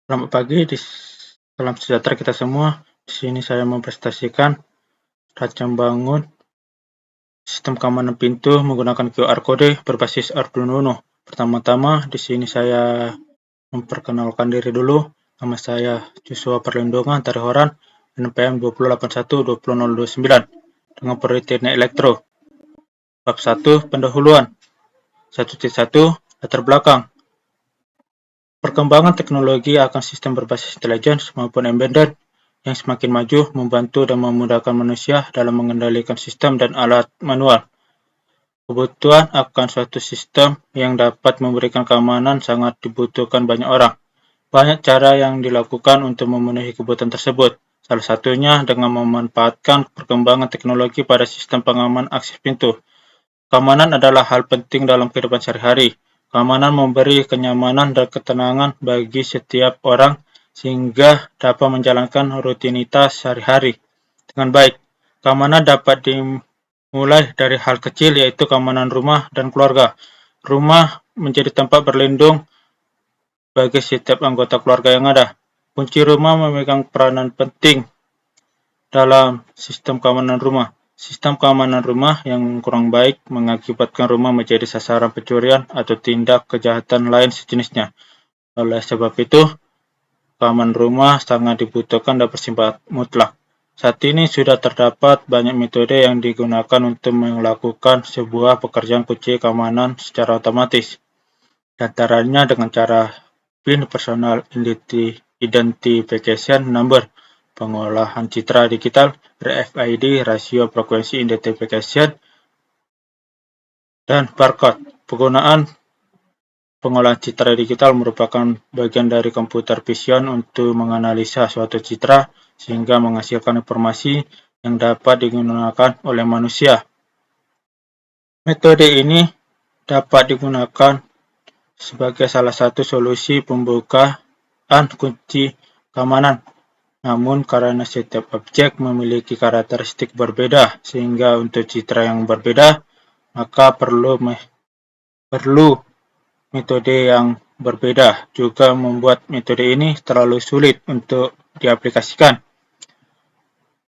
Selamat pagi, salam sejahtera kita semua. Di sini saya mempresentasikan cara membangun sistem keamanan pintu menggunakan QR Code berbasis Arduino Uno. Pertama-tama, di sini saya memperkenalkan diri dulu. Nama saya Joshua Perlindungan Tarihoran, NPM 2812029 dengan prodi Teknik Elektro. Bab 1, pendahuluan. 1.1, latar belakang. Perkembangan teknologi akan sistem berbasis intelligence maupun embedded yang semakin maju membantu dan memudahkan manusia dalam mengendalikan sistem dan alat manual. Kebutuhan akan suatu sistem yang dapat memberikan keamanan sangat dibutuhkan banyak orang. Banyak cara yang dilakukan untuk memenuhi kebutuhan tersebut. Salah satunya dengan memanfaatkan perkembangan teknologi pada sistem pengaman akses pintu. Keamanan adalah hal penting dalam kehidupan sehari-hari. Keamanan memberi kenyamanan dan ketenangan bagi setiap orang sehingga dapat menjalankan rutinitas sehari-hari dengan baik. Keamanan dapat dimulai dari hal kecil, yaitu keamanan rumah dan keluarga. Rumah menjadi tempat berlindung bagi setiap anggota keluarga yang ada. Kunci rumah memegang peranan penting dalam sistem keamanan rumah. Sistem keamanan rumah yang kurang baik mengakibatkan rumah menjadi sasaran pencurian atau tindak kejahatan lain sejenisnya. Oleh sebab itu, keamanan rumah sangat dibutuhkan dan bersifat mutlak. Saat ini sudah terdapat banyak metode yang digunakan untuk melakukan sebuah pekerjaan kunci keamanan secara otomatis. Di antaranya dengan cara PIN Personal Identification Number, pengolahan citra digital, RFID Ratio Frequency Identification, dan barcode. Penggunaan pengolahan citra digital merupakan bagian dari computer vision untuk menganalisa suatu citra sehingga menghasilkan informasi yang dapat digunakan oleh manusia. Metode ini dapat digunakan sebagai salah satu solusi pembukaan kunci keamanan. Namun karena setiap objek memiliki karakteristik berbeda sehingga untuk citra yang berbeda, maka perlu metode yang berbeda. Juga membuat metode ini terlalu sulit untuk diaplikasikan.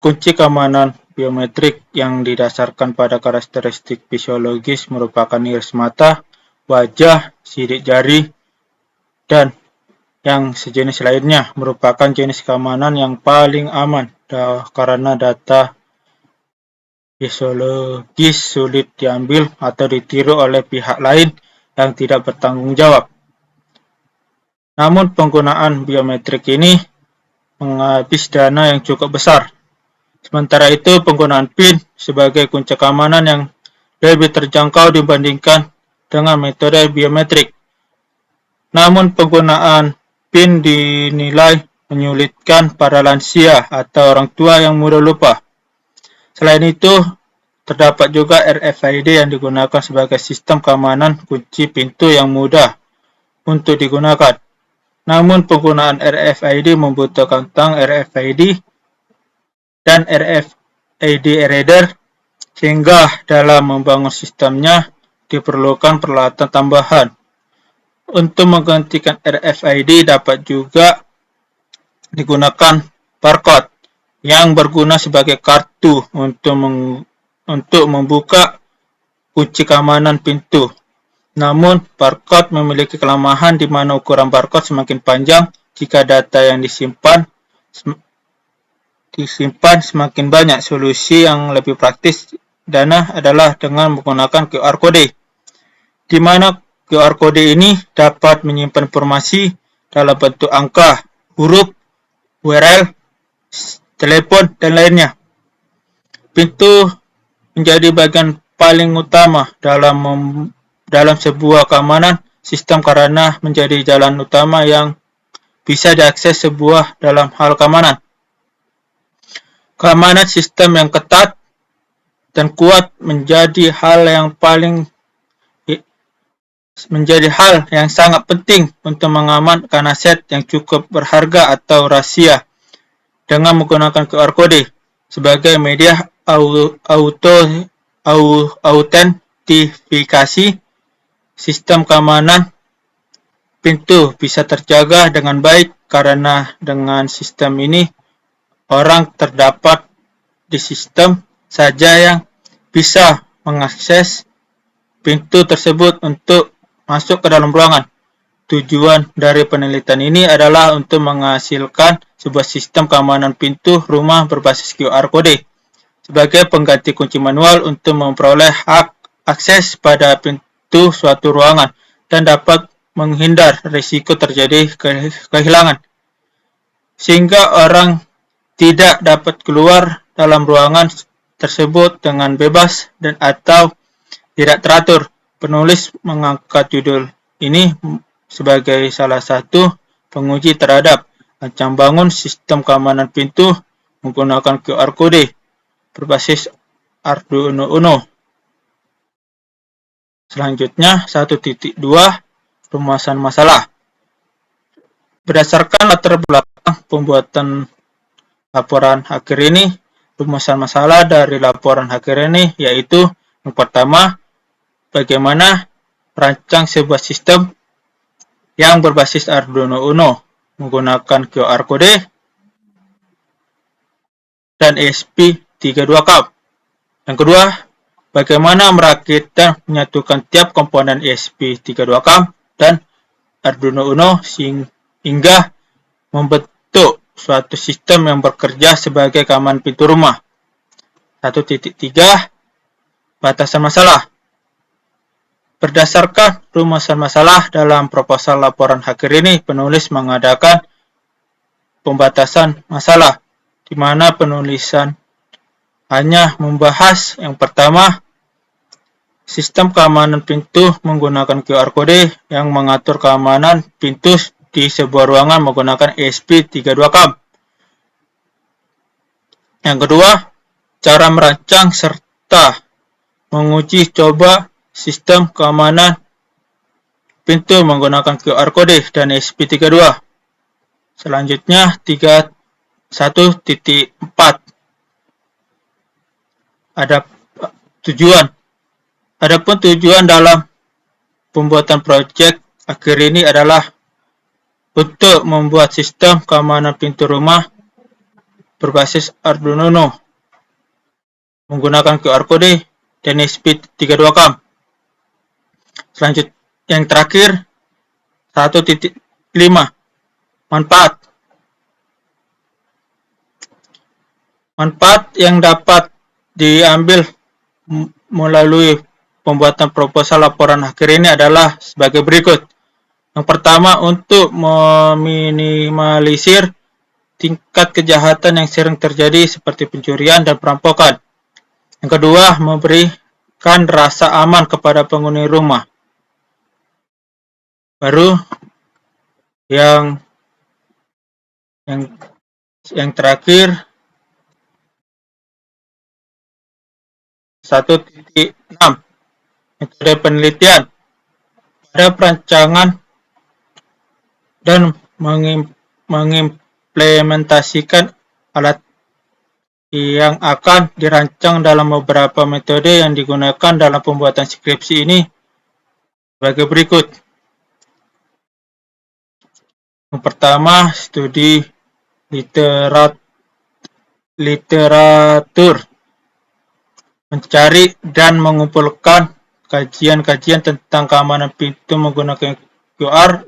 Kunci keamanan biometrik yang didasarkan pada karakteristik fisiologis merupakan iris mata, wajah, sidik jari, dan yang sejenis lainnya merupakan jenis keamanan yang paling aman karena data fisiologis sulit diambil atau ditiru oleh pihak lain yang tidak bertanggung jawab. Namun penggunaan biometrik ini menghabis dana yang cukup besar. Sementara itu penggunaan PIN sebagai kunci keamanan yang lebih terjangkau dibandingkan dengan metode biometrik. Namun penggunaan PIN dinilai menyulitkan para lansia atau orang tua yang mudah lupa. Selain itu, terdapat juga RFID yang digunakan sebagai sistem keamanan kunci pintu yang mudah untuk digunakan. Namun penggunaan RFID membutuhkan tang RFID dan RFID reader, sehingga dalam membangun sistemnya diperlukan peralatan tambahan. Untuk menggantikan RFID dapat juga digunakan barcode yang berguna sebagai kartu untuk membuka kunci keamanan pintu. Namun, barcode memiliki kelemahan di mana ukuran barcode semakin panjang jika data yang disimpan semakin banyak. Solusi yang lebih praktis adalah dengan menggunakan QR Code, di mana QR Code ini dapat menyimpan informasi dalam bentuk angka, huruf, URL, telepon, dan lainnya. Pintu menjadi bagian paling utama dalam sebuah keamanan sistem karena menjadi jalan utama yang bisa diakses sebuah dalam hal keamanan. Keamanan sistem yang ketat dan kuat menjadi hal yang sangat penting untuk mengamankan aset yang cukup berharga atau rahasia. Dengan menggunakan QR Code sebagai media autentifikasi, sistem keamanan pintu bisa terjaga dengan baik karena dengan sistem ini orang terdapat di sistem saja yang bisa mengakses pintu tersebut untuk masuk ke dalam ruangan. Tujuan dari penelitian ini adalah untuk menghasilkan sebuah sistem keamanan pintu rumah berbasis QR kode sebagai pengganti kunci manual untuk memperoleh hak akses pada pintu suatu ruangan dan dapat menghindar risiko terjadi kehilangan, sehingga orang tidak dapat keluar dalam ruangan tersebut dengan bebas dan atau tidak teratur. Penulis mengangkat judul ini sebagai salah satu penguji terhadap rancang bangun sistem keamanan pintu menggunakan QR kode berbasis Arduino Uno. Selanjutnya, 1.2 Rumusan masalah. Berdasarkan latar belakang pembuatan laporan hacker ini, rumusan masalah dari laporan hacker ini yaitu yang pertama, bagaimana merancang sebuah sistem yang berbasis Arduino Uno menggunakan QR kode dan ESP32CAM. Yang kedua, bagaimana merakit dan menyatukan tiap komponen ESP32CAM dan Arduino Uno hingga membentuk suatu sistem yang bekerja sebagai keamanan pintu rumah. 1.3 Batasan masalah. Berdasarkan rumusan masalah dalam proposal laporan hacker ini, penulis mengadakan pembatasan masalah, di mana penulisan hanya membahas yang pertama, sistem keamanan pintu menggunakan QR kode yang mengatur keamanan pintu di sebuah ruangan menggunakan ESP32CAM. Yang kedua, cara merancang serta menguji coba sistem keamanan pintu menggunakan QR kode dan ESP32. Selanjutnya, 1.4 ada tujuan. Adapun tujuan dalam pembuatan proyek akhir ini adalah untuk membuat sistem keamanan pintu rumah berbasis Arduino Uno menggunakan QR kode dan ESP32CAM. Selanjutnya, yang terakhir, 1.5 Manfaat. Manfaat yang dapat diambil melalui pembuatan proposal laporan akhir ini adalah sebagai berikut. Yang pertama, untuk meminimalisir tingkat kejahatan yang sering terjadi seperti pencurian dan perampokan. Yang kedua, memberikan rasa aman kepada penghuni rumah. Baru yang terakhir, 1.6 Metode penelitian. Pada perancangan dan mengimplementasikan alat yang akan dirancang dalam beberapa metode yang digunakan dalam pembuatan skripsi ini sebagai berikut. Yang pertama, studi literatur, mencari dan mengumpulkan kajian-kajian tentang keamanan pintu menggunakan QR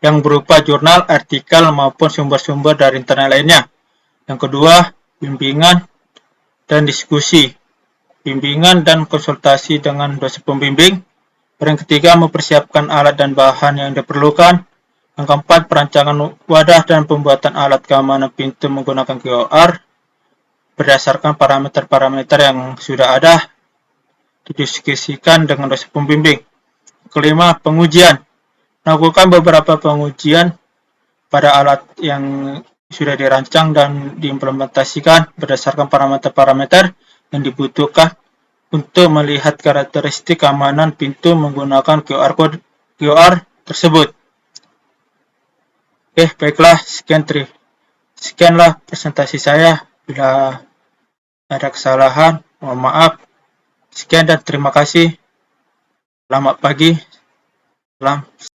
yang berupa jurnal, artikel, maupun sumber-sumber dari internet lainnya. Yang kedua, bimbingan dan diskusi, bimbingan dan konsultasi dengan dosen pembimbing. Yang ketiga, mempersiapkan alat dan bahan yang diperlukan. Yang keempat, perancangan wadah dan pembuatan alat keamanan pintu menggunakan QR berdasarkan parameter-parameter yang sudah ada didiskusikan dengan dosen pembimbing. Kelima, pengujian. Melakukan beberapa pengujian pada alat yang sudah dirancang dan diimplementasikan berdasarkan parameter-parameter yang dibutuhkan untuk melihat karakteristik keamanan pintu menggunakan QR tersebut. Oke, baiklah, sekianlah presentasi saya. Bila ada kesalahan, mohon maaf. Sekian dan terima kasih. Selamat pagi. Salam.